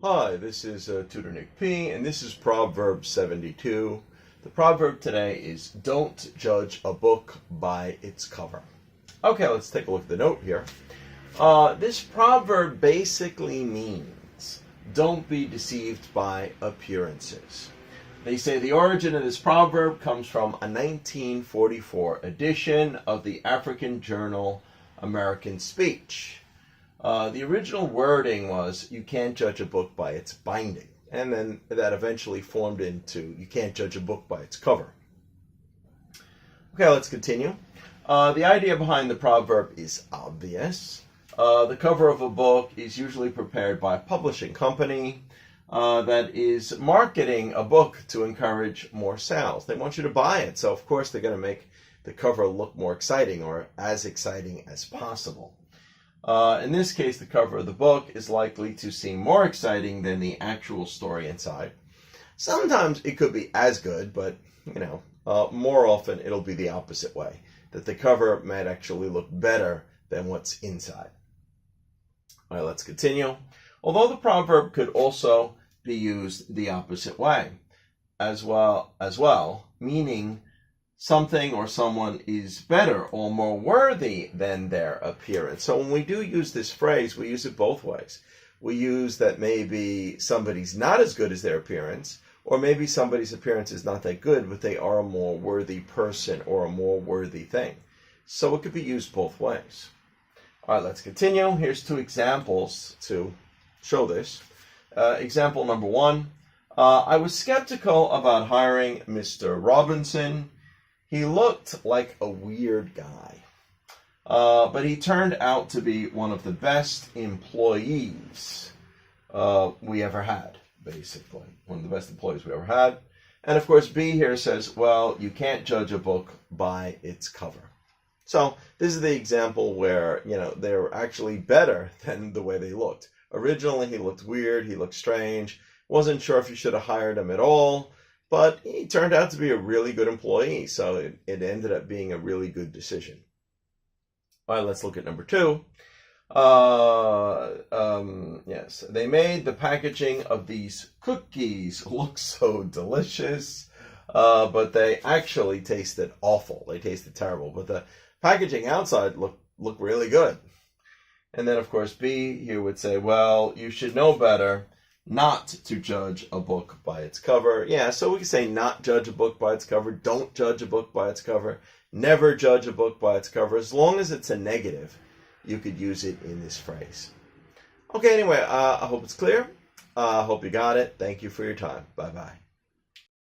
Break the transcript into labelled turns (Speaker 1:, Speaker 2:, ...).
Speaker 1: Hi, this is Tutor Nick P, and this is Proverbs 72. The proverb today is, don't judge a book by its cover. Okay, let's take a look at the note here. This proverb basically means, don't be deceived by appearances. They say the origin of this proverb comes from a 1944 edition of the African journal American Speech. The original wording was, you can't judge a book by its binding. And then that eventually formed into, you can't judge a book by its cover. Okay, let's continue. The idea behind the proverb is obvious. The cover of a book is usually prepared by a publishing company that is marketing a book to encourage more sales. They want you to buy it, so of course they're going to make the cover look more exciting, or as exciting as possible. In this case, the cover of the book is likely to seem more exciting than the actual story inside. Sometimes it could be as good, but, more often it'll be the opposite way, that the cover might actually look better than what's inside. All right, let's continue. Although the proverb could also be used the opposite way as well, meaning something or someone is better or more worthy than their appearance. So when we do use this phrase, we use it both ways. We use that maybe somebody's not as good as their appearance, or maybe somebody's appearance is not that good, but they are a more worthy person or a more worthy thing. So it could be used both ways. All right, let's continue. Here's two examples to show this. Example number one, I was skeptical about hiring Mr. Robinson. He looked like a weird guy, but he turned out to be one of the best employees we ever had, basically. One of the best employees we ever had. And of course, B here says, well, you can't judge a book by its cover. So this is the example where, they're actually better than the way they looked. Originally, he looked weird, he looked strange, wasn't sure if you should have hired him at all. But he turned out to be a really good employee, so it ended up being a really good decision. All right, let's look at number two. Yes, they made the packaging of these cookies look so delicious, but they actually tasted awful. They tasted terrible, but the packaging outside looked really good. And then, of course, B here would say, well, you should know better not to judge a book by its cover. Yeah, so we can say not judge a book by its cover, don't judge a book by its cover, never judge a book by its cover. As long as it's a negative, you could use it in this phrase. Okay, anyway, I hope it's clear. I hope you got it. Thank you for your time. Bye-bye.